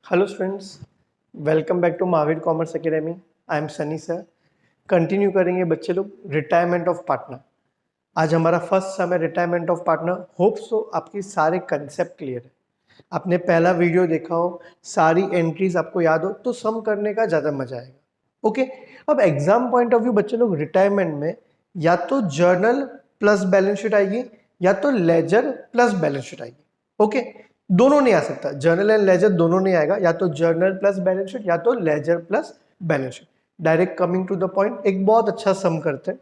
Hello students, welcome back to Mahavir commerce academy. I am Sunny sir. Continue करेंगे बच्चे लोग retirement of partner. आज हमारा फर्स्ट सम है retirement of partner. Hope so आपकी सारे कंसेप्ट क्लियर है। आपने पहला वीडियो देखा हो, सारी एंट्रीज आपको याद हो तो सम करने का ज़्यादा मजा आएगा। ओके, अब एग्जाम पॉइंट ऑफ व्यू बच्चे लोग रिटायरमेंट में या तो जर्नल प्लस बैलेंस शीट आएगी या तो लेजर प्लस बैलेंस शीट आएगी। ओके, दोनों नहीं आ सकता, जर्नल एंड लेजर दोनों नहीं आएगा, या तो जर्नल प्लस बैलेंस शीट या तो ledger plus balance sheet. Direct coming to the point, एक बहुत अच्छा सम करते हैं।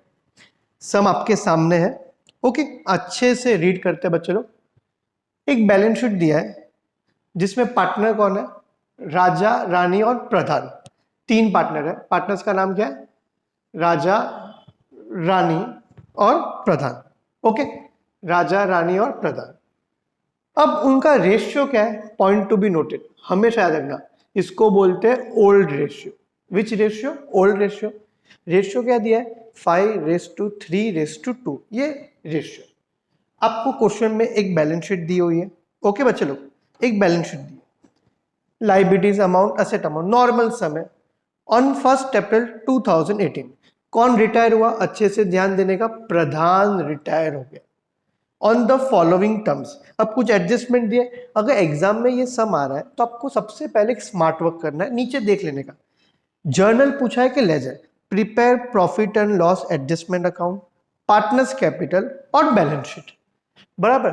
सम आपके सामने है। ओके, अच्छे से रीड करते हैं बच्चे लोग। एक बैलेंस शीट दिया है जिसमें पार्टनर कौन है? राजा, रानी और प्रधान। तीन पार्टनर है। पार्टनर्स का नाम क्या है? राजा, रानी और प्रधान। ओके, राजा, रानी और प्रधान। अब उनका रेशियो क्या है? पॉइंट टू बी नोटेड, हमेशा याद रखना, इसको बोलते हैं ओल्ड रेशियो। विच रेशियो? Old ratio. रेशियो क्या दिया है? 5:3:2। ये रेशियो आपको क्वेश्चन में एक बैलेंस शीट दी हुई है। ओके बच्चे लोग, एक बैलेंस शीट दी, liabilities amount, asset amount, normal sum है। ऑन 1 अप्रैल 2018 कौन रिटायर हुआ? अच्छे से ध्यान देने का, प्रधान रिटायर हो गया। ऑन द फॉलोइंग टर्म्स, अब कुछ एडजस्टमेंट दिए। अगर एग्जाम में ये सम आ रहा है तो आपको सबसे पहले एक स्मार्ट वर्क करना है, नीचे देख लेने का। जर्नल पूछा है कि ledger? Prepare profit and loss adjustment account, partners capital और बैलेंस शीट। बराबर,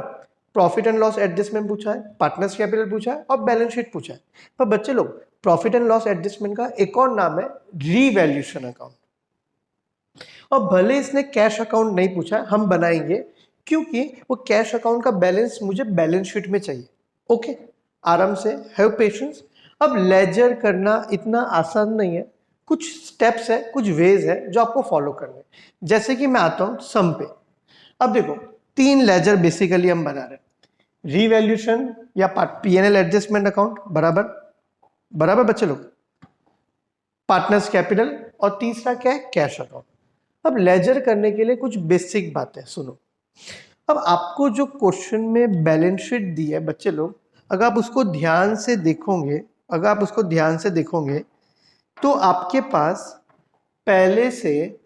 प्रॉफिट एंड लॉस एडजस्टमेंट पूछा है, पार्टनर्स कैपिटल पूछा है और बैलेंस शीट पूछा है। पर बच्चे लोग, प्रॉफिट एंड लॉस एडजस्टमेंट का एक और नाम है रीवैल्यूएशन अकाउंट। और भले इसने कैश अकाउंट नहीं पूछा है, हम बनाएंगे, क्योंकि वो कैश अकाउंट का बैलेंस मुझे बैलेंस शीट में चाहिए। ओके, आराम से, हैव पेशेंस। अब लेजर करना इतना आसान नहीं है, कुछ स्टेप्स है, कुछ वेज है जो आपको फॉलो करने हैं। जैसे कि मैं आता हूं सम पे। अब देखो, तीन लेजर बेसिकली हम बना रहे हैं, रीवैल्यूएशन या पीएनएल एडजस्टमेंट अकाउंट, बराबर बराबर बच्चे लोग, पार्टनर्स कैपिटल, और तीसरा क्या है? Cash account. अब लेजर करने के लिए कुछ बेसिक बातें सुनो। अब आपको जो क्वेश्चन में बैलेंस शीट दी है बच्चे लोग, अगर आप उसको ध्यान से देखोगे, तो आपके पास पहले से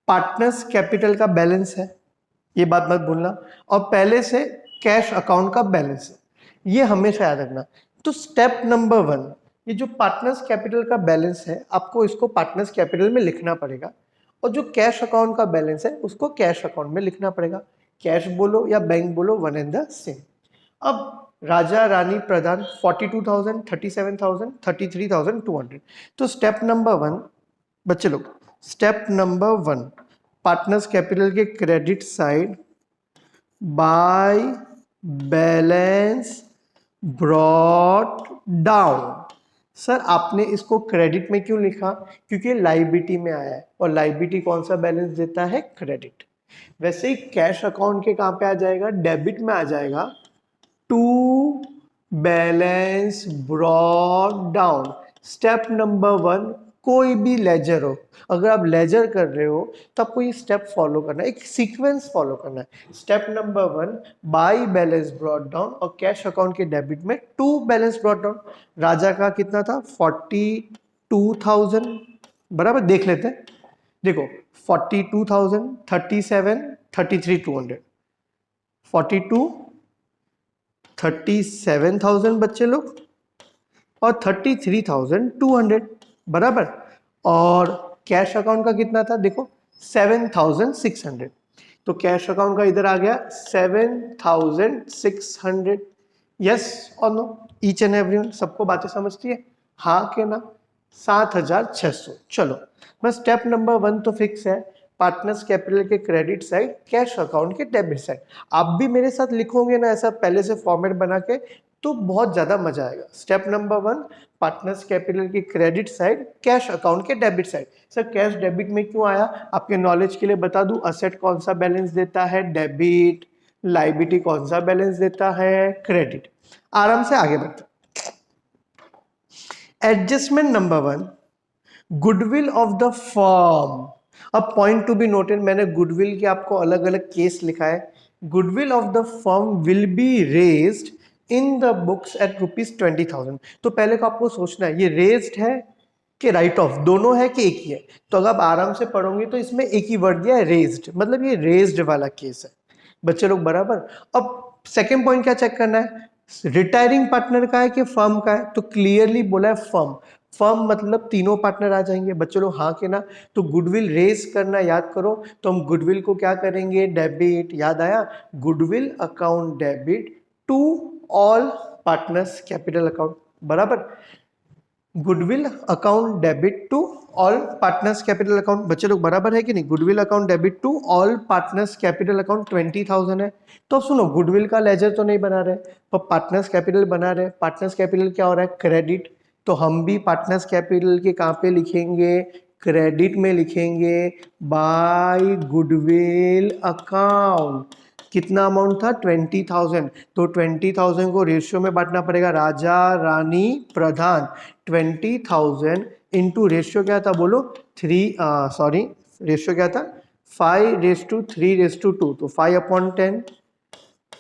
पार्टनर्स कैपिटल का बैलेंस है, ये बात मत भूलना, और पहले से कैश अकाउंट का बैलेंस है, ये हमेशा याद रखना। तो स्टेप नंबर 1, ये जो पार्टनर्स कैपिटल का बैलेंस है, आपको इसको पार्टनर्स कैपिटल में लिखना पड़ेगा, और जो कैश अकाउंट का बैलेंस है उसको कैश अकाउंट में लिखना पड़ेगा। कैश बोलो या बैंक बोलो, वन एंड द सेम। अब राजा, रानी, प्रधान 42,000, 37,000, 33,200। तो स्टेप नंबर 1 बच्चे लोग, स्टेप नंबर 1, पार्टनर्स कैपिटल के credit side bye balance brought down. Sir आपने इसको क्रेडिट में क्यों लिखा? क्योंकि लाइबिलिटी में आया है, और लाइबिलिटी कौन सा बैलेंस देता है? क्रेडिट। वैसे ही कैश अकाउंट के कहां पे आ जाएगा? डेबिट में आ जाएगा, to balance brought down. Step number 1, कोई भी लेजर हो, अगर आप लेजर कर रहे हो तो आपको ये स्टेप फॉलो करना है, एक सीक्वेंस फॉलो करना है। Step number 1, by balance brought down, और कैश अकाउंट के डेबिट में टू बैलेंस ब्रॉट डाउन। राजा का कितना था? 42,000, बराबर, देख लेते हैं। देखो 42,000, 37, 33,200, 42, 37,000 बच्चे लोग, और 33,200, बराबर। और कैश अकाउंट का कितना था? देखो 7,600। तो कैश अकाउंट का इधर आ गया 7,600। यस और नो? ईच एंड एवरीवन, सबको बातें समझती है? हाँ के ना? 7,600। चलो, बस स्टेप नंबर 1 तो फिक्स है, पार्टनर्स कैपिटल के क्रेडिट साइड, कैश अकाउंट के डेबिट साइड। आप भी मेरे साथ लिखोगे ना ऐसा पहले से फॉर्मेट बना के, तो बहुत ज्यादा मजा आएगा। स्टेप नंबर 1, पार्टनर्स कैपिटल की क्रेडिट साइड, कैश अकाउंट के debit side. Sir cash debit में क्यों आया? आपके नॉलेज के लिए बता दूं, असेट कौन सा बैलेंस देता है? डेबिट। लाइबिलिटी कौन सा बैलेंस देता है? क्रेडिट। आराम से आगे बढ़ते। Adjustment number 1, goodwill of the firm. अब पॉइंट टू बी नोटेड, मैंने गुडविल के आपको अलग अलग केस लिखा है। Goodwill of the firm will be raised in the books eight ₹20,000। तो पहले को आपको सोचना है ये रेज्ड है कि राइट ऑफ, दोनों है कि एक ही है। तो अगर आप आराम से पढ़ोगे तो इसमें एक ही वर्ड दिया है रेज्ड, मतलब ये रेज्ड वाला केस है बच्चे लोग, बराबर। अब सेकेंड पॉइंट क्या चेक करना है, रिटायरिंग पार्टनर का है कि फर्म का है, तो क्लियरली बोला है फर्म। फर्म मतलब तीनों पार्टनर आ जाएंगे बच्चों लोग, हाँ के ना। तो गुडविल रेज करना याद करो, तो हम गुडविल को क्या करेंगे, डेबिट, याद आया, goodwill account debit to all partners capital account, बराबर। Goodwill account debit to all partners capital account, बच्चे लोग बराबर है कि नहीं। Goodwill account debit to all partners capital account 20,000 है। तो अब सुनो, गुडविल का लेजर तो नहीं बना रहे पर पार्टनर्स कैपिटल बना रहे। पार्टनर्स कैपिटल क्या हो रहा है, क्रेडिट। तो हम भी पार्टनर्स कैपिटल के कहाँ पे लिखेंगे, क्रेडिट में लिखेंगे, बाय गुडविल अकाउंट। कितना अमाउंट था, 20,000। तो 20,000 को रेशियो में बांटना पड़ेगा, राजा रानी प्रधान। 20,000 इंटू रेशियो क्या था बोलो, 3, सॉरी रेशियो क्या था, 5:3:2, तो 5/10।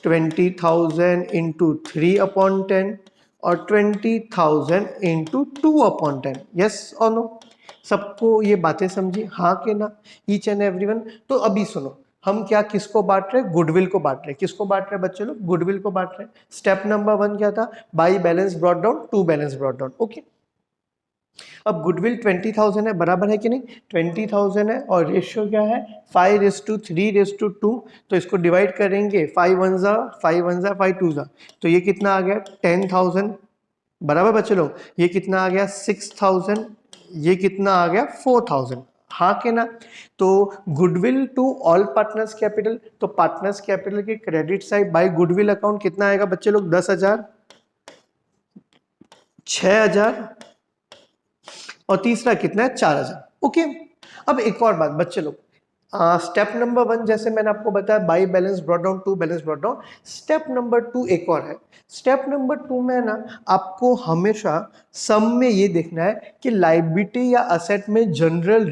20,000 इंटू 3/10 और 20,000 इंटू 2/10। यस और नो, सबको ये बातें समझी, हाँ के ना, ईच एंड एवरीवन। तो अभी सुनो, हम क्या किसको बांट रहे हैं, गुडविल को बांट रहे हैं। किसको बांट रहे हैं बच्चे लोग, गुडविल को बांट रहे हैं। स्टेप नंबर 1 क्या था, by balance brought down to balance brought down, okay. अब गुडविल 20,000 है, बराबर है कि नहीं, 20,000 है और रेशियो क्या है, 5:3:2। तो इसको डिवाइड करेंगे, 5 1 5 5 2, तो ये कितना आ गया 10,000, बराबर बच्चे लोग। ये कितना आ गया 6,000, ये कितना आ गया 4,000, हाँ के ना। तो goodwill to all partners capital, तो पार्टनर्स कैपिटल के credit side by goodwill account कितना आएगा बच्चे लोग, 10,000, 6,000 और तीसरा कितना है 4,000, ओके। अब एक और बात बच्चे लोग, स्टेप नंबर 1 जैसे मैंने आपको बताया, by balance brought down to balance brought down. Step number 2 एक और है। स्टेप नंबर 2 में ना आपको हमेशा सम में ये देखना है कि लायबिलिटी या असेट में जनरल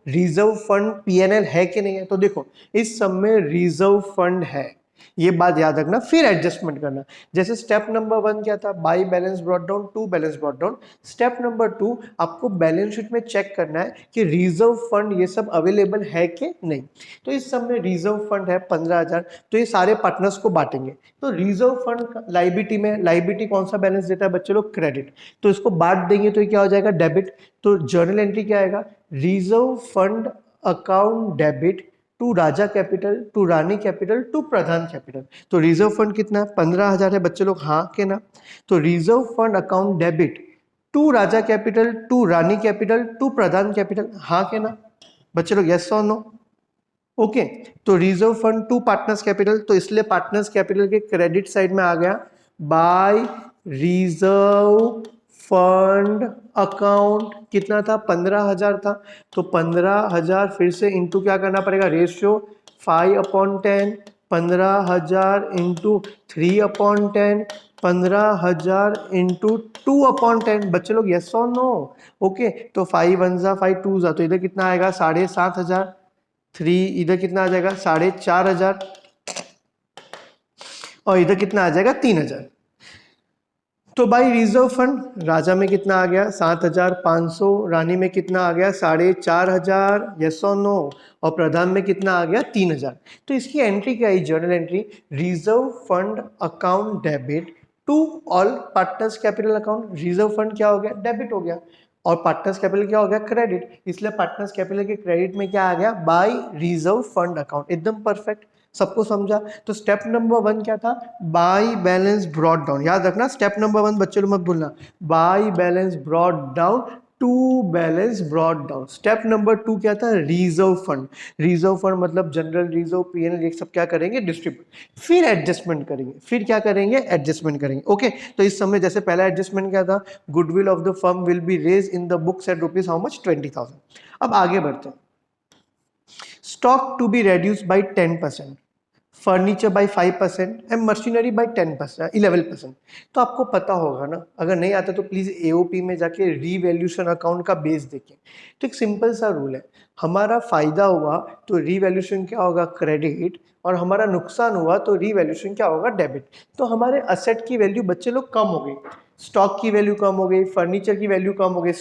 रिजर्व फंड पीएनएल है कि नहीं है। तो देखो इस सम में रिजर्व फंड है, ये बात याद रखना, फिर एडजस्टमेंट करना। जैसे स्टेप नंबर 1 क्या था, by balance brought down to balance brought down. Step number 2 आपको बैलेंस शीट में चेक करना है कि रिजर्व फंड ये सब अवेलेबल है कि नहीं। तो इस सब में रिजर्व फंड है 15,000, तो ये सारे पार्टनर्स को बांटेंगे। तो रिजर्व फंड लाइबिलिटी में, लाइबिलिटी कौन सा बैलेंस देता है बच्चे लोग, क्रेडिट। तो इसको बांट देंगे तो ये क्या हो जाएगा, डेबिट। तो जर्नल एंट्री क्या आएगा, reserve fund account debit to Raja capital to Rani capital to Pradhan capital. तो रिजर्व फंड कितना है, 15,000 है बच्चे लोग, हाँ के ना। तो reserve fund account debit to Raja capital to Rani capital to Pradhan capital, हाँ के ना बच्चे लोग, यस और नो, ओके। तो reserve fund to partners capital, तो इसलिए पार्टनर्स कैपिटल के क्रेडिट साइड में आ गया बाय रिजर्व फंड अकाउंट, कितना था 15,000 था। तो 15,000 फिर से इंटू क्या करना पड़ेगा, रेशियो 5/10, 15,000 इंटू 3/10, 15,000 इंटू 2/10। बच्चे लोग यस और नो, ओके। तो 5 1 5 2, तो इधर कितना आएगा 7,500। 3 इधर कितना आ जाएगा 4,500 और इधर कितना आ जाएगा 3,000। तो भाई रिजर्व फंड राजा में कितना आ गया 7,500, रानी में कितना आ गया 4,500, यस और नो, और प्रधान में कितना आ गया 3,000। तो इसकी एंट्री क्या है, journal entry, reserve fund account debit to all partners capital account. Reserve fund क्या हो गया, डेबिट हो गया, और पार्टनर्स कैपिटल क्या हो गया, क्रेडिट। इसलिए पार्टनर्स कैपिटल के क्रेडिट में क्या आ गया, बाय रिजर्व फंड अकाउंट, एकदम परफेक्ट, सबको समझा। तो स्टेप नंबर 1 क्या था, बाई बैलेंस ब्रॉट डाउन, याद रखना स्टेप नंबर 1 बच्चे लोग मत भूलना, by balance brought down to balance brought down. Step number 2 क्या था, रिजर्व फंड। रिजर्व फंड मतलब जनरल रिजर्व, पीएनएल, ये सब क्या करेंगे, डिस्ट्रीब्यूट, फिर एडजस्टमेंट करेंगे, फिर क्या करेंगे, एडजस्टमेंट करेंगे, ओके। तो इस समय जैसे पहला एडजस्टमेंट क्या था, goodwill of the firm will be raise in the books at rupees how much, 20,000। अब आगे बढ़ते हैं, stock to be reduced by 10%, furniture by 5% and machinery by 10%, 11%। तो आपको पता होगा ना, अगर नहीं आता तो प्लीज एओपी में जाके रीवैल्यूएशन अकाउंट का बेस देखें। तो एक सिंपल सा रूल है, हमारा फायदा हुआ तो रीवैल्यूएशन क्या होगा, क्रेडिट, और हमारा नुकसान हुआ तो रीवैल्यूएशन क्या होगा, डेबिट। तो हमारे असेट की वैल्यू बच्चे लोग कम हो गई, स्टॉक की वैल्यू कम हो गई, फर्नीचर की वैल्यू कम हो गई,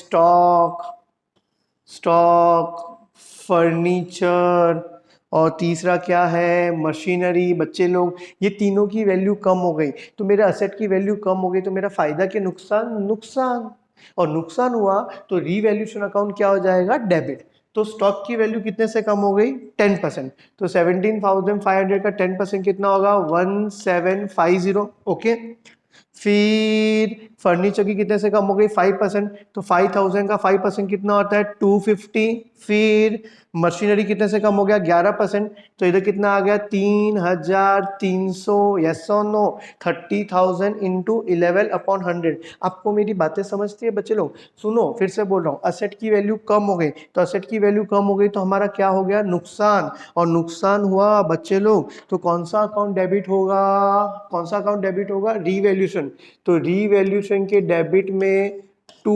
स्टॉक फर्नीचर, और तीसरा क्या है, मशीनरी। बच्चे लोग ये तीनों की वैल्यू कम हो गई, तो मेरा असेट की वैल्यू कम हो गई, तो मेरा फायदा के नुकसान, नुकसान, और नुकसान हुआ तो रीवैल्यूएशन अकाउंट क्या हो जाएगा, डेबिट। तो स्टॉक की वैल्यू कितने से कम हो गई, 10%। तो 17,500 का 10% कितना होगा, 1750। ओके, फिर फर्नीचर की कितने से कम हो गई, 5%। तो 5,000 का 5% कितना होता है, 250। फिर मशीनरी कितने से कम हो गया, 11%। तो इधर कितना आ गया, 3,300। यस और नो, 30,000 इंटू 11/100। आपको मेरी बातें समझती है बच्चे लोग? सुनो फिर से बोल रहा हूँ, असेट की वैल्यू कम हो गई, तो असेट की वैल्यू कम हो गई तो हमारा क्या हो गया, नुकसान। और नुकसान हुआ बच्चे लोग तो कौन सा अकाउंट डेबिट होगा, कौन सा अकाउंट डेबिट होगा, रीवैल्यूएशन। तो रीवैल्यूएशन के डेबिट में to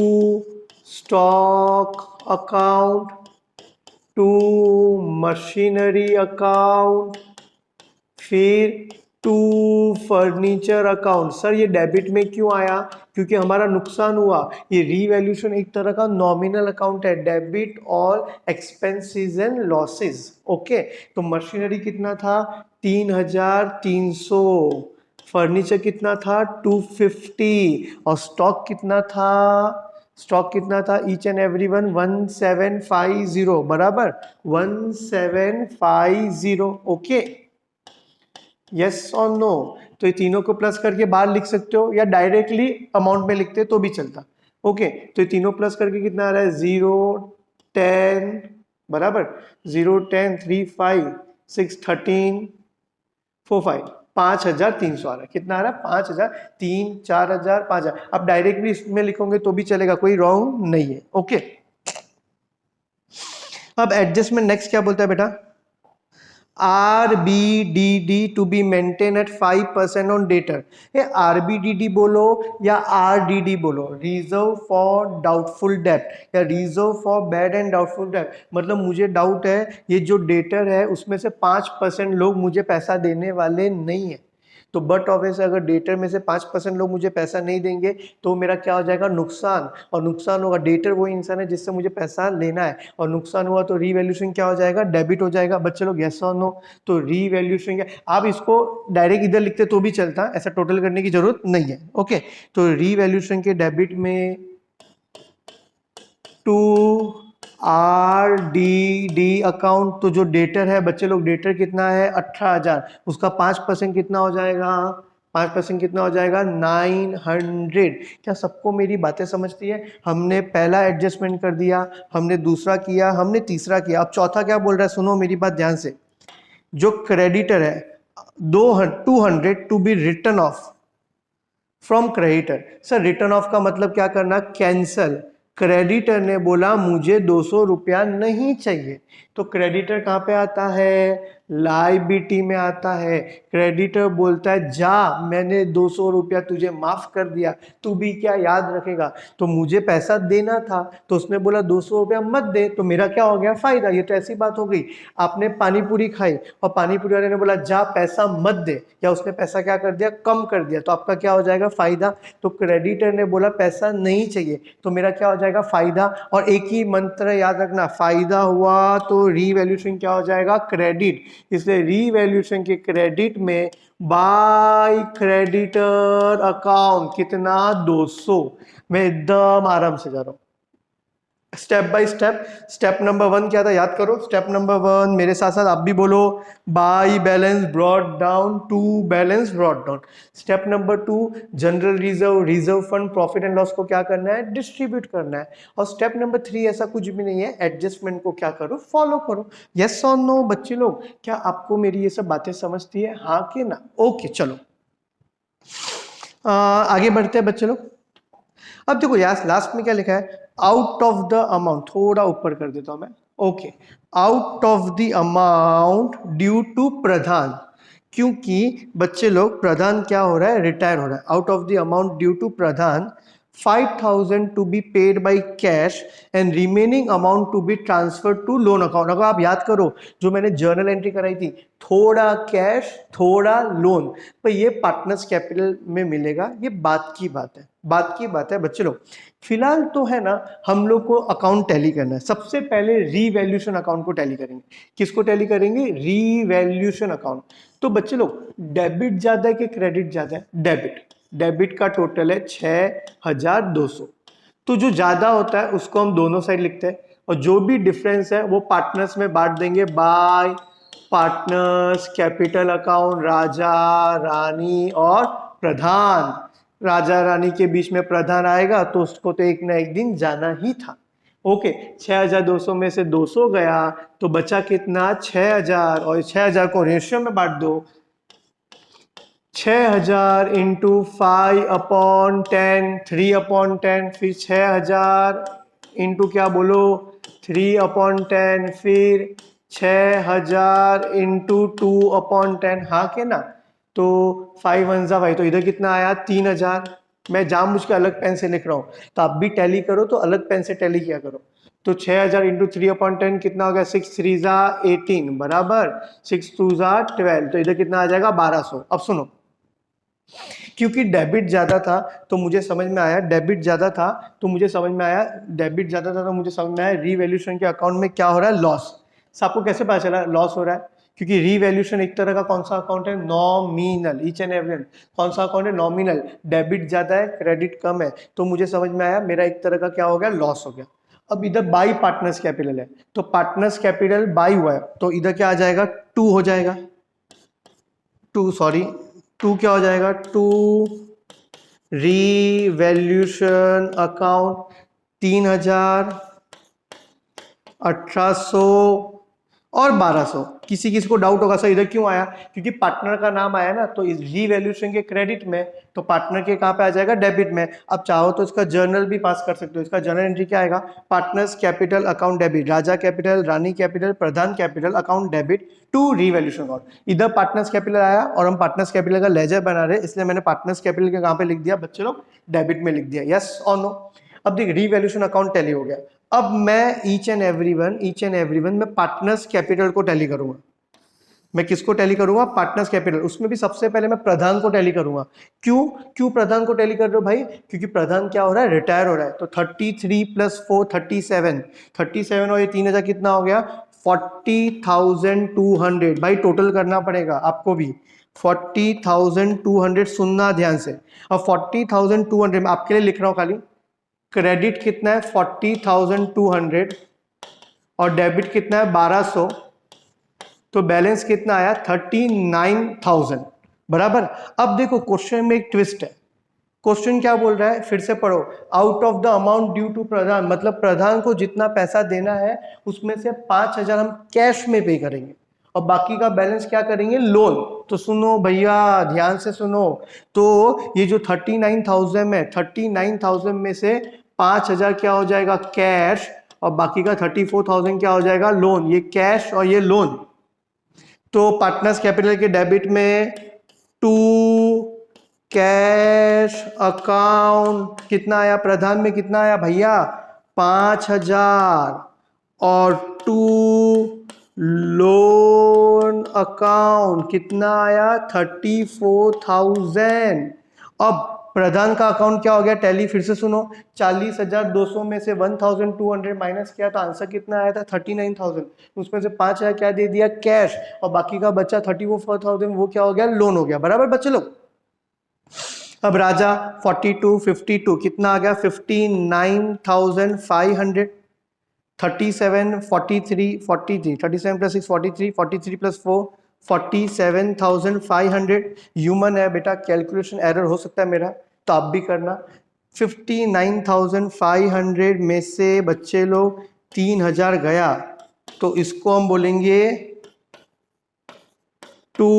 stock account, to machinery account, फिर टू फर्नीचर अकाउंट। सर ये डेबिट में क्यों आया, क्योंकि हमारा नुकसान हुआ। ये रीवैल्यूएशन एक तरह का नॉमिनल अकाउंट है, डेबिट और एक्सपेंसेस एंड लॉसेस। ओके, तो मशीनरी कितना था, 3,300, फर्नीचर कितना था, 250, और स्टॉक कितना था, स्टॉक कितना था, ईच एंड एवरी वन 1750, बराबर 1750। ओके, यस और नो। तो ये तीनों को प्लस करके बाहर लिख सकते हो या डायरेक्टली अमाउंट में लिखते तो भी चलता। ओके, तो ये तीनों प्लस करके कितना आ रहा है, 0 10, बराबर 0 10 3 5 6 13 4 5, 5,300 आ रहा है। कितना आ रहा है, 5,000, 3 4,000 5,000। अब डायरेक्ट भी इसमें लिखोगे तो भी चलेगा, कोई रॉन्ग नहीं है। ओके, अब एडजस्टमेंट नेक्स्ट क्या बोलता है बेटा, RBDD to be maintain at 5% on debtor. ये RBDD बोलो या RDD बोलो, रिजर्व फॉर डाउटफुल डेट या reserve for bad and doubtful debt, मतलब मुझे डाउट है ये जो डेटर है उसमें से 5% लोग मुझे पैसा देने वाले नहीं है। तो बट ऑब्वियस अगर डेटर में से 5% लोग मुझे पैसा नहीं देंगे तो मेरा क्या हो जाएगा, नुकसान। और नुकसान होगा, डेटर वो इंसान है जिससे मुझे पैसा लेना है, और नुकसान हुआ तो रीवैल्यूएशन क्या हो जाएगा, डेबिट हो जाएगा। बच्चे लोग यस और नो, तो रीवैल्यूएशन क्या, आप इसको डायरेक्ट इधर लिखते तो भी चलता, ऐसा टोटल करने की जरूरत नहीं है। ओके, तो रीवैल्यूएशन के डेबिट में टू RDD अकाउंट, तो जो डेटर है बच्चे लोग, डेटर कितना है 18,000, उसका 5% कितना हो जाएगा, 5% कितना हो जाएगा, 900। क्या सबको मेरी बातें समझती है? हमने पहला एडजस्टमेंट कर दिया, हमने दूसरा किया, हमने तीसरा किया, अब चौथा क्या बोल रहा है, सुनो मेरी बात ध्यान से। जो क्रेडिटर है 200 to be written off from creditor. Sir written off का मतलब क्या करना, कैंसल। क्रेडिटर ने बोला मुझे 200 रुपया नहीं चाहिए, तो क्रेडिटर कहाँ पे आता है, लायबिलिटी में आता है। क्रेडिटर बोलता है जा मैंने 200 रुपया तुझे माफ कर दिया, तू भी क्या याद रखेगा, तो मुझे पैसा देना था, तो उसने बोला 200 रुपया मत दे, तो मेरा क्या हो गया, फायदा। ये तो ऐसी बात हो गई, आपने पानी पूरी खाई और पानी पूरी वाले ने बोला जा पैसा मत दे, या उसने पैसा क्या कर दिया, कम कर दिया, तो आपका क्या हो जाएगा, फायदा। तो क्रेडिटर ने बोला पैसा नहीं चाहिए, तो मेरा क्या हो जाएगा, फायदा। और एक ही मंत्र याद रखना, फायदा हुआ तो रीवैल्यूएशन क्या हो जाएगा, क्रेडिट। इसलिए रीवैल्यूएशन के क्रेडिट में बाय क्रेडिटर अकाउंट कितना, 200। मैं एकदम आराम से जा रहा हूं, step by step. Step number 1 क्या था, याद करो। स्टेप नंबर 1 मेरे साथ साथ आप भी बोलो, by balance brought down to balance brought down. Step number 2 general reserve, reserve fund, profit and loss को क्या करना है, डिस्ट्रीब्यूट करना है। और स्टेप नंबर 3 ऐसा कुछ भी नहीं है, एडजस्टमेंट को क्या करो, फॉलो करो। यस और नो बच्चे लोग, क्या आपको मेरी ये सब बातें समझती है, हाँ कि ना? ओके चलो आगे बढ़ते हैं बच्चे लोग। अब देखो यार लास्ट में क्या लिखा है, आउट ऑफ द अमाउंट, थोड़ा ऊपर कर देता हूं मैं। Okay, out of the amount due to Pradhan, क्योंकि बच्चे लोग प्रधान क्या हो रहा है, रिटायर हो रहा है। Out of the amount due to Pradhan 5,000 to be paid by cash and remaining amount to be transfer to loan account. अगर आप याद करो जो मैंने जर्नल एंट्री कराई थी, थोड़ा कैश थोड़ा लोन, पर ये पार्टनर्स कैपिटल में मिलेगा। ये बात की बात है बच्चे लोग। फिलहाल तो है ना, हम लोग को अकाउंट टैली करना है। सबसे पहले रीवैल्यूएशन अकाउंट को टैली करेंगे। किसको टैली करेंगे? Revaluation account. तो बच्चे लोग, डेबिट ज्यादा है कि क्रेडिट ज्यादा है? डेबिट का टोटल है 6,200। तो जो ज्यादा होता है उसको हम दोनों साइड लिखते हैं, और जो भी डिफरेंस है वो पार्टनर्स में बांट देंगे bye partners capital account, Raja Rani और प्रधान। राजा रानी के बीच में प्रधान आएगा तो उसको तो एक ना एक दिन जाना ही था। ओके, 6,200 में से 200 गया तो बचा कितना? 6,000, और 6,000 को रेशियो में बांट दो। 6,000 इंटू 5/10, 3/10, फिर 6,000 इंटू क्या बोलो? 3/10, फिर 6,000 इंटू 2/10। हाँ के ना? तो 5 1 5, तो इधर कितना आया? 3,000। मैं जानबूझ के अलग पेन से लिख रहा हूँ, तो आप भी टैली करो तो अलग पेन से टैली किया करो। तो 6,000 इंटू 3/10 कितना हो गया? 6 3 18 बराबर 6 2 12। तो इधर कितना आ जाएगा? 1,200। अब सुनो, क्योंकि डेबिट ज्यादा था तो मुझे समझ में आया रीवैल्यूएशन के अकाउंट में क्या हो रहा है? लॉस। आपको कैसे पता चला लॉस हो रहा है? क्योंकि रीवैल्यूएशन एक तरह का कौन सा अकाउंट है? नॉमिनल। ईच एंड एवरी कौन सा अकाउंट है? नॉमिनल। डेबिट ज्यादा है क्रेडिट कम है, तो मुझे समझ में आया मेरा एक तरह का क्या हो गया? लॉस हो गया। अब इधर बाई पार्टनर्स कैपिटल है, तो पार्टनर्स कैपिटल बाई हुआ है, तो इधर क्या आ जाएगा? 2 हो जाएगा। 2 क्या हो जाएगा? 2 रीवैल्यूएशन अकाउंट 3,000, 1,800 और 1,200। किसी को डाउट होगा सर इधर क्यों आया? क्योंकि पार्टनर का नाम आया ना, तो इस रीवैल्यूएशन के क्रेडिट में, तो पार्टनर के कहां पे आ जाएगा? डेबिट में। अब चाहो तो इसका जर्नल भी पास कर सकते हो। इसका जर्नल एंट्री क्या आएगा? Partners capital account debit, Raja capital, Rani capital, Pradhan capital account debit to revaluation account. इधर पार्टनर्स कैपिटल आया और हम पार्टनर्स कैपिटल का लेजर बना रहे, इसलिए मैंने पार्टनर्स कैपिटल के कहां पे लिख दिया बच्चे लोग? डेबिट में लिख दिया। यस और नो? अब देख, रीवैल्यूएशन अकाउंट टैली हो गया। अब मैं ईच एंड एवरीवन में पार्टनर्स कैपिटल को टैली करूंगा। मैं किसको टैली करूंगा? Partners capital. उसमें भी सबसे पहले मैं प्रधान को टैली करूंगा। क्यों प्रधान को टैली कर रहे हो भाई? क्योंकि प्रधान क्या हो रहा है? रिटायर हो रहा है। तो 33 + 4 37 और ये 3,000 कितना हो गया? 40,200। भाई टोटल करना पड़ेगा आपको भी। 40,200 सुनना ध्यान से। अब 40,200 मैं आपके लिए लिख रहा हूं खाली। क्रेडिट कितना है? 40,200 और डेबिट कितना है? 1,200। तो बैलेंस कितना आया? 39,000 बराबर। अब देखो क्वेश्चन में एक ट्विस्ट है। क्वेश्चन क्या बोल रहा है? फिर से पढ़ो। Out of the amount due to Pradhan, मतलब प्रधान को जितना पैसा देना है उसमें से 5,000 हम कैश में पे करेंगे और बाकी का बैलेंस क्या करेंगे? लोन। तो सुनो भैया ध्यान से सुनो, तो ये जो 39,000 में 39,000 में से 5,000 क्या हो जाएगा? कैश, और बाकी का 34,000 क्या हो जाएगा? लोन। ये कैश और ये लोन। तो पार्टनर्स कैपिटल के डेबिट में 2 कैश अकाउंट कितना आया? प्रधान में कितना आया भैया? 5,000 और 2 लोन अकाउंट कितना आया? 34,000। अब प्रधान का अकाउंट क्या हो गया? टैली फिर से सुनो। 40,200 में से 1,200 माइनस किया तो आंसर कितना आया था? 39,000। उसमें से 5,000 क्या दे दिया? कैश, और बाकी का बच्चा 34,000 वो क्या हो गया? लोन हो गया। बराबर बच्चे लोग। अब राजा 42 52 कितना आ गया? 59,500। 37 43 43 37 + 6 43 43 + 4 47,500। ह्यूमन है बेटा, कैलकुलेशन एरर हो सकता है मेरा, तो आप भी करना। 59,500 में से बच्चे लोग 3,000 गया, तो इसको हम बोलेंगे टू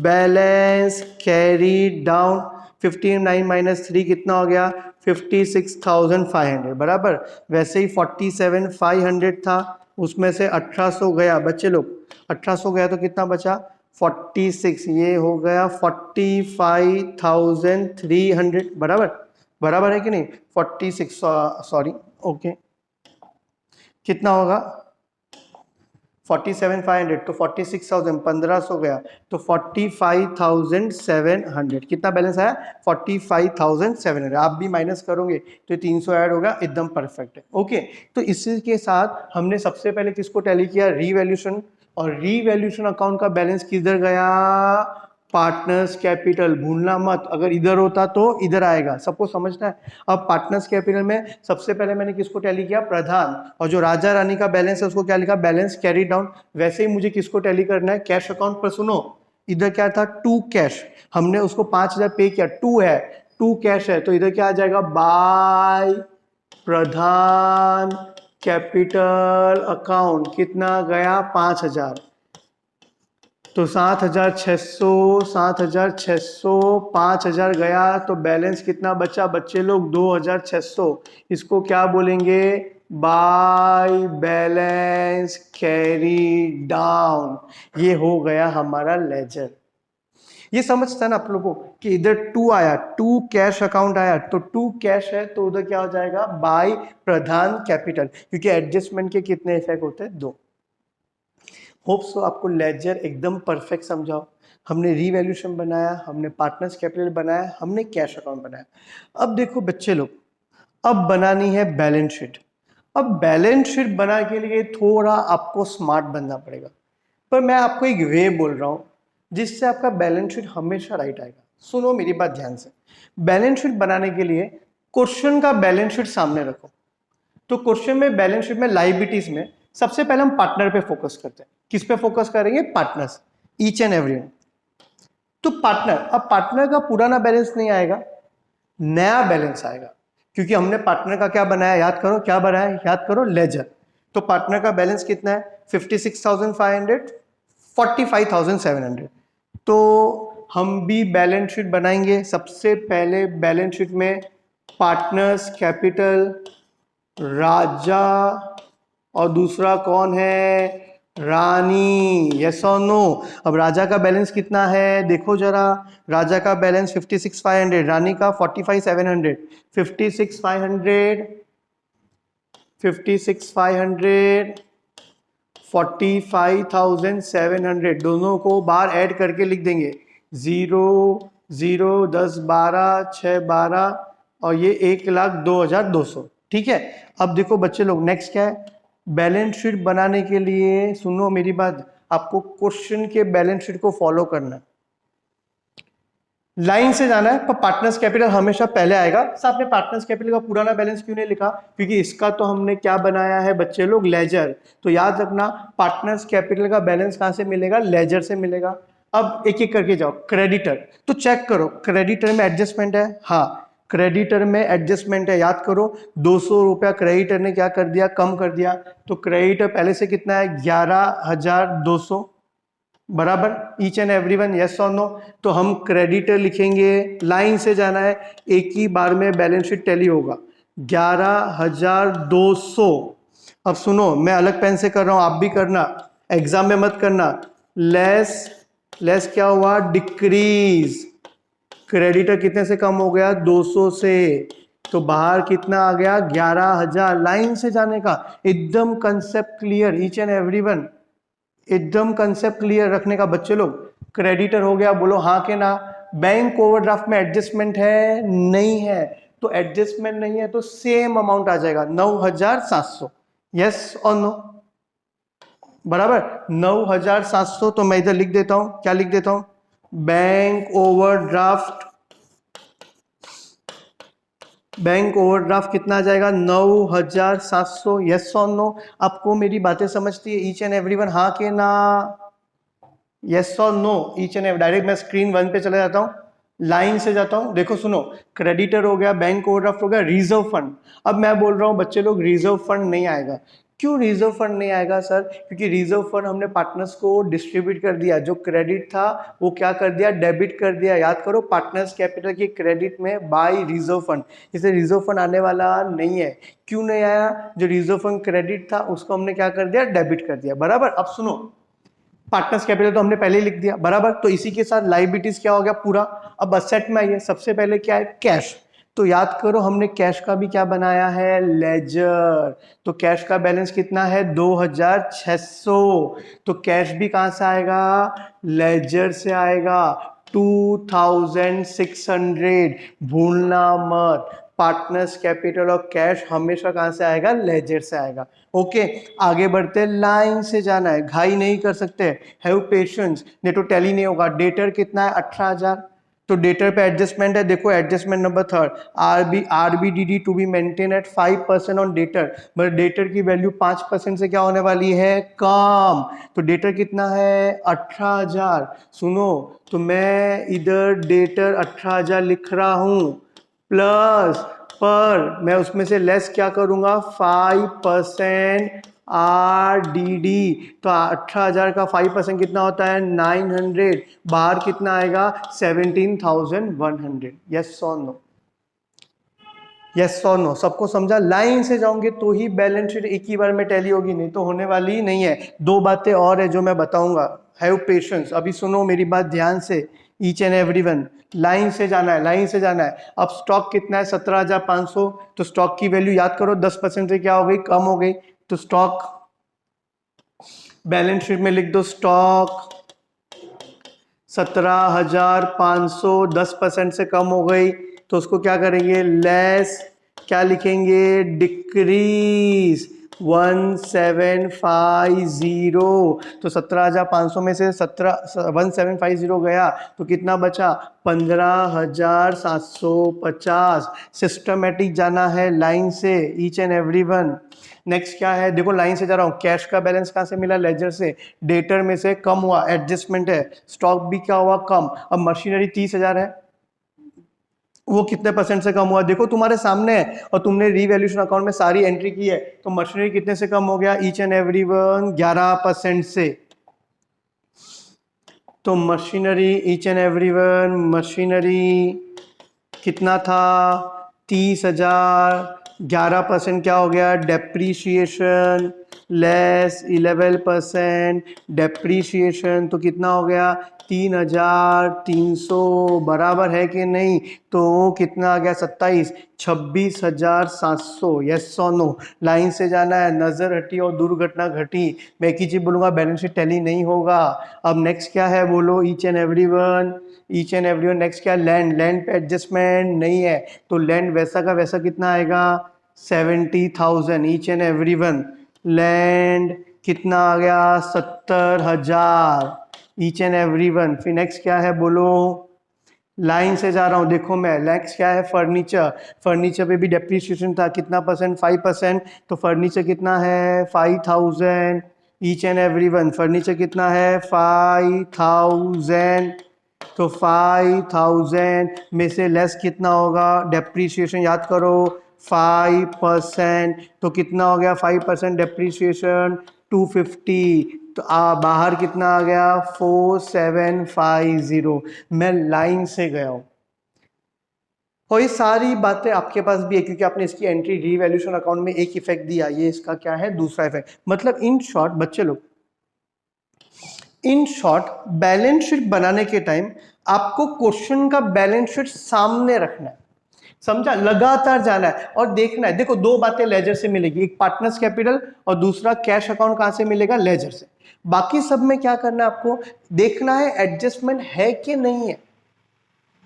बैलेंस कैरी डाउन। 59 - 3 कितना हो गया? 56,500 बराबर। वैसे ही 47,500 था, उसमें से 1,800 गया बच्चे लोग। 1,800 गया तो कितना बचा? 46। ये हो गया 45,300 बराबर। बराबर है कि नहीं, 46 सॉरी ओके, कितना होगा 47,500, तो 46,000 1500 गया तो 45,700, कितना बैलेंस आया 45,700। आप भी माइनस करोगे तो 300 ऐड होगा, एकदम परफेक्ट है। ओके, तो इसी के साथ हमने सबसे पहले किसको टैली किया, रीवैल्यूएशन, और रीवैल्यूएशन अकाउंट का बैलेंस किधर गया, पार्टनर्स कैपिटल, भूलना मत, अगर इधर होता तो इधर आएगा, सबको समझना है। अब पार्टनर्स कैपिटल में सबसे पहले मैंने किसको टैली किया, प्रधान, और जो राजा रानी का बैलेंस है उसको क्या लिखा, बैलेंस कैरी डाउन। वैसे ही मुझे किसको टैली करना है, कैश अकाउंट पर। सुनो, इधर क्या था, टू कैश, हमने उसको 5,000 पे किया, टू है, टू कैश है, तो इधर क्या आ जाएगा, बाय प्रधान कैपिटल अकाउंट, कितना गया 5,000, तो 7,600, 7,600, 5,000 गया, तो बैलेंस कितना बचा बच्चे लोग, 2,600। इसको क्या बोलेंगे, बाय बैलेंस कैरी डाउन। ये हो गया हमारा लेजर। ये समझता है ना आप लोगों को कि इधर टू आया, टू कैश अकाउंट आया, तो टू कैश है तो उधर क्या हो जाएगा, बाय प्रधान कैपिटल, क्योंकि एडजस्टमेंट के कितने इफेक्ट होते हैं, 2। होप सो आपको लेजर एकदम परफेक्ट समझाओ। हमने रीवैल्यूएशन बनाया, हमने पार्टनर्स कैपिटल बनाया, हमने कैश अकाउंट बनाया। अब देखो बच्चे लोग, अब बनानी है बैलेंस शीट। अब बैलेंस शीट बनाने के लिए थोड़ा आपको स्मार्ट बनना पड़ेगा, पर मैं आपको एक वे बोल रहा हूँ जिससे आपका बैलेंस शीट हमेशा राइट आएगा। सुनो मेरी बात ध्यान से, बैलेंस शीट बनाने के लिए क्वेश्चन का बैलेंस शीट सामने रखो। तो क्वेश्चन में बैलेंस शीट में लायबिलिटीज में सबसे पहले हम पार्टनर पे फोकस करते हैं। किस पे फोकस करेंगे, partners, each and every one. तो पार्टनर, अब पार्टनर का पुराना बैलेंस नहीं आएगा, नया बैलेंस आएगा, क्योंकि हमने पार्टनर का क्या बनाया, याद करो क्या बनाया, याद करो, लेजर। तो पार्टनर का बैलेंस कितना है, 56,500, 45,700। तो हम भी बैलेंस शीट बनाएंगे। सबसे पहले बैलेंस शीट में पार्टनर्स कैपिटल, राजा, और दूसरा कौन है, रानी, यस और नो। अब राजा का बैलेंस कितना है देखो जरा, राजा का बैलेंस 56,500, रानी का 45,700। 56,500, 56,500, 45,700, दोनों को बाहर ऐड करके लिख देंगे, 0 0 10 12 6 12, और ये 1,02,200। ठीक है। अब देखो बच्चे लोग, नेक्स्ट क्या है, बैलेंस शीट बनाने के लिए सुनो मेरी बात, आपको क्वेश्चन के बैलेंस शीट को फॉलो करना है, लाइन से जाना है, पर पार्टनर्स कैपिटल हमेशा पहले आएगा। सर आपने पार्टनर्स कैपिटल का पुराना बैलेंस क्यों नहीं लिखा, क्योंकि इसका तो हमने क्या बनाया है बच्चे लोग, लेजर। तो याद रखना, पार्टनर्स कैपिटल का बैलेंस कहां से मिलेगा, लेजर से मिलेगा। अब एक एक करके जाओ, क्रेडिटर, तो चेक करो क्रेडिटर में एडजस्टमेंट है, हाँ क्रेडिटर में एडजस्टमेंट है, याद करो 200 रुपया क्रेडिटर ने क्या कर दिया, कम कर दिया। तो क्रेडिटर पहले से कितना है, 11,200, बराबर, each and every one, yes और नो। तो हम क्रेडिटर लिखेंगे, लाइन से जाना है, एक ही बार में बैलेंस शीट टैली होगा, 11,200। अब सुनो, मैं अलग पेन से कर रहा हूं, आप भी करना, एग्जाम में मत करना। लेस क्या हुआ, डिक्रीज, क्रेडिटर कितने से कम हो गया, 200 से, तो बाहर कितना आ गया, 11,000। लाइन से जाने का, एकदम concept clear, each and every one, एकदम कंसेप्ट क्लियर रखने का बच्चे लोग। क्रेडिटर हो गया, बोलो हाँ के ना। बैंक ओवरड्राफ्ट में एडजस्टमेंट है, नहीं है, तो एडजस्टमेंट नहीं है तो सेम अमाउंट आ जाएगा, 9,700, यस और नो, बराबर 9,700। तो मैं इधर लिख देता हूं, क्या लिख देता हूं, बैंक ओवरड्राफ्ट, बैंक ओवरड्राफ्ट कितना आ जाएगा, 9,700, यस और नो। आपको मेरी बातें समझती है ईच एंड एवरीवन, हाँ के ना, यस और no, each and every. Direct मैं स्क्रीन 1 पे चले जाता हूँ, लाइन से जाता हूँ। देखो सुनो, क्रेडिटर हो गया, बैंक ओवरड्राफ्ट हो गया, रिजर्व फंड। अब मैं बोल रहा हूँ बच्चे लोग, रिजर्व फंड नहीं आएगा। क्यों रिजर्व फंड नहीं आएगा सर, क्योंकि रिजर्व फंड हमने पार्टनर्स को डिस्ट्रीब्यूट कर दिया, जो क्रेडिट था वो क्या कर दिया, डेबिट कर दिया। याद करो, पार्टनर्स कैपिटल की क्रेडिट में बाय रिजर्व फंड, इसलिए रिजर्व फंड आने वाला नहीं है। क्यों नहीं आया, जो रिजर्व फंड क्रेडिट था उसको हमने क्या कर दिया, डेबिट कर दिया, बराबर। अब सुनो, पार्टनर्स कैपिटल तो हमने पहले ही लिख दिया, बराबर। तो इसी के साथ लायबिलिटीज क्या हो गया पूरा। अब असेट में आइए, सबसे पहले क्या है, कैश। तो याद करो हमने कैश का भी क्या बनाया है, लेजर। तो कैश का बैलेंस कितना है, 2600। तो कैश भी कहां से आएगा, लेजर से आएगा, 2600। भूलना मत, पार्टनर्स कैपिटल और कैश हमेशा कहां से आएगा, लेजर से आएगा। ओके, आगे बढ़ते, लाइन से जाना है, घाई नहीं कर सकते, हैव पेशेंस, नहीं तो टैली नहीं होगा। डेटर कितना है, 18,000। तो डेटर पे एडजस्टमेंट है, देखो adjustment number third, RBDD to be maintain at 5% on debtor, but debtor की वैल्यू 5% से क्या होने वाली है, कम। तो डेटर कितना है, 18,000। सुनो, तो मैं इधर डेटर 18,000 लिख रहा हूं, प्लस पर मैं उसमें से लेस क्या करूंगा, 5% RDD। तो 18,000 का 5% कितना होता है, 900। बाहर कितना आएगा, 17,100। यस और नो, यस और नो, सबको समझा। लाइन से जाओगे तो ही बैलेंस शीट एक ही बार में टैली होगी, नहीं तो होने वाली ही नहीं है। दो बातें और है जो मैं बताऊंगा, हैव पेशेंस। अभी सुनो मेरी बात ध्यान से, ईच एंड एवरीवन, लाइन से जाना है, लाइन से जाना है। अब स्टॉक कितना है, 17,500। तो स्टॉक की वैल्यू याद करो 10% से क्या हो गई, कम हो गई। तो स्टॉक बैलेंस शीट में लिख दो, स्टॉक 17,500, 10% से कम हो गई। तो उसको क्या करेंगे, लेस, क्या लिखेंगे, डिक्रीज 1750। तो 17,500 में से 1750 गया तो कितना बचा, 15,750। सिस्टमेटिक जाना है लाइन से, ईच एंड एवरीवन। नेक्स्ट क्या है, देखो लाइन से जा रहा हूँ, कैश का बैलेंस कहाँ से मिला, लेजर से। डेटर में से कम हुआ, एडजस्टमेंट है। स्टॉक भी क्या हुआ, कम। अब मशीनरी 30,000 है, वो कितने परसेंट से कम हुआ, देखो तुम्हारे सामने है, और तुमने रीवैल्यूएशन अकाउंट में सारी एंट्री की है। तो मशीनरी कितने से कम हो गया, ईच एंड एवरीवन 11% से। तो machinery, each and everyone, machinery कितना था, 30,000। 11% क्या हो गया, डेप्रीशिएशन, लेस 11% डेप्रीशिएशन। तो कितना हो गया, 3,300, बराबर है कि नहीं। तो कितना आ गया, 27, 26,700। यस और नो, लाइन से जाना है, नजर हटी और दुर्घटना घटी। मैं एक ही चीज बोलूंगा, बैलेंस शीट टैली नहीं होगा। अब नेक्स्ट क्या है, बोलो, each and everyone, each and everyone. Next क्या, लैंड, लैंड पे एडजस्टमेंट नहीं है, तो लैंड वैसा का वैसा कितना आएगा, 70,000। ईच एंड एवरीवन, लैंड कितना आ गया, 70,000। Each and everyone. फिर नेक्स्ट क्या है, बोलो, लाइन से जा रहा हूं, देखो मैं, नेक्स्ट क्या है, फर्नीचर। फर्नीचर पे भी डेप्रीशिएशन था, कितना परसेंट, 5%। तो फर्नीचर कितना है, 5,000। ईच एंड एवरीवन, फर्नीचर कितना है, 5,000। तो 5,000 में से लेस कितना होगा, डेप्रीशिएशन याद करो, 5%। तो कितना हो गया, 5% डेप्रीशिएशन, 250। तो बाहर कितना आ गया, 4750। मैं लाइन से गया हूं, और ये सारी बातें आपके पास भी है क्योंकि आपने इसकी एंट्री रीवैल्यूएशन अकाउंट में एक इफेक्ट दिया, ये इसका क्या है, दूसरा इफेक्ट। मतलब इन शॉर्ट बच्चे लोग, इन शॉर्ट बैलेंस शीट बनाने के टाइम आपको क्वेश्चन का बैलेंस शीट सामने रखना है, समझा, लगातार जाना है और देखना है। देखो दो बातें लेजर से मिलेगी, एक पार्टनर्स कैपिटल और दूसरा कैश अकाउंट कहां से मिलेगा, लेजर से। बाकी सब में क्या करना है, आपको देखना है एडजस्टमेंट है कि नहीं है,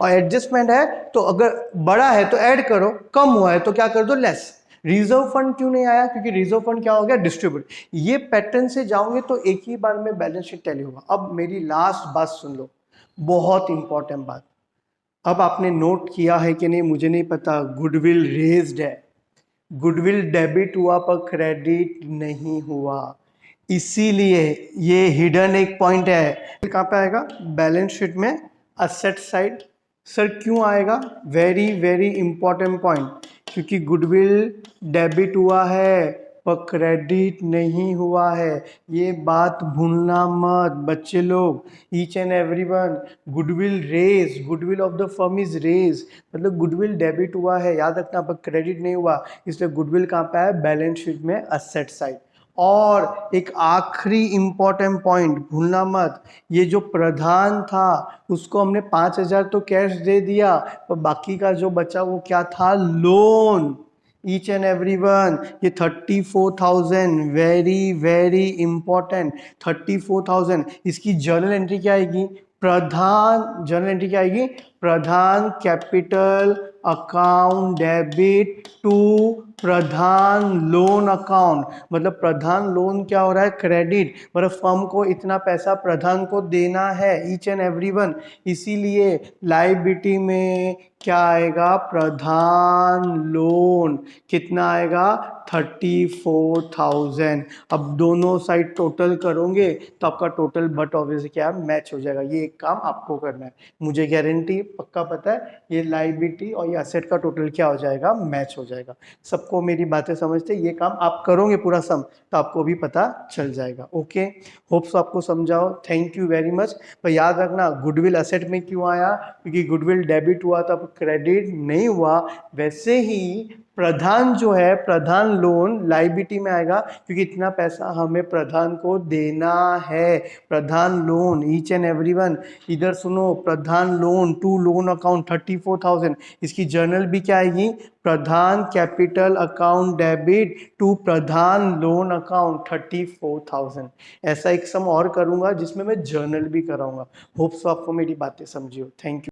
और एडजस्टमेंट है तो अगर बड़ा है तो ऐड करो, कम हुआ है तो क्या कर दो, लेस। रिजर्व फंड क्यों नहीं आया, क्योंकि रिजर्व फंड क्या हो गया, डिस्ट्रीब्यूट। ये पैटर्न से जाओगे तो एक ही बार में बैलेंस शीट टैली होगा। अब मेरी लास्ट बात सुन लो, बहुत इंपॉर्टेंट बात। अब आपने नोट किया है कि नहीं मुझे नहीं पता, गुडविल रेज्ड है, गुडविल डेबिट हुआ पर क्रेडिट नहीं हुआ, इसीलिए ये हिडन एक पॉइंट है। कहाँ पे आएगा, बैलेंस शीट में, असेट साइड। सर क्यों आएगा, वेरी वेरी इंपॉर्टेंट पॉइंट, क्योंकि गुडविल डेबिट हुआ है पर क्रेडिट नहीं हुआ है, ये बात भूलना मत बच्चे लोग। Each and everyone, goodwill raise, goodwill of the firm is raise, मतलब गुडविल डेबिट हुआ है, याद रखना, पर क्रेडिट नहीं हुआ, इसलिए गुडविल कहाँ पे है, बैलेंस शीट में, असेट साइड। और एक आखिरी इंपॉर्टेंट पॉइंट भूलना मत, ये जो प्रधान था उसको हमने 5,000 तो कैश दे दिया, पर बाकी का जो बचा वो क्या था, loan. Each and every one, ये 34,000 वेरी वेरी इंपॉर्टेंट, 34,000। इसकी जर्नल एंट्री क्या आएगी, प्रधान, जर्नल एंट्री क्या आएगी, Pradhan capital account debit to Pradhan loan account. मतलब प्रधान लोन क्या हो रहा है, क्रेडिट, मतलब फर्म को इतना पैसा प्रधान को देना है, ईच एंड एवरी वन। इसीलिए लायबिलिटी में क्या आएगा, प्रधान लोन, कितना आएगा, 34,000। अब दोनों साइड टोटल करोगे तो आपका टोटल बट ऑब्वियसली क्या है, मैच हो जाएगा। ये एक काम आपको करना है, मुझे गारंटी पक्का पता है ये लायबिलिटी और ये असेट का टोटल क्या हो जाएगा, मैच हो जाएगा। सबको मेरी बातें समझते, ये काम आप करोगे पूरा सम तो आपको भी पता चल जाएगा। ओके, होप्स आपको समझाओ, थैंक यू वेरी मच। पर याद रखना गुडविल असेट में क्यों आया, क्योंकि गुडविल डेबिट हुआ था, क्रेडिट नहीं हुआ। वैसे ही प्रधान जो है, प्रधान लोन लायबिलिटी में आएगा, क्योंकि इतना पैसा हमें प्रधान को देना है। Pradhan loan, each and everyone इधर सुनो, Pradhan loan to loan account 34,000, इसकी जर्नल भी क्या आएगी, Pradhan capital account debit to Pradhan loan account 34,000। ऐसा एक सम और करूंगा जिसमें मैं जर्नल भी कराऊंगा। होप्स आपको मेरी बातें समझी हो। Thank you.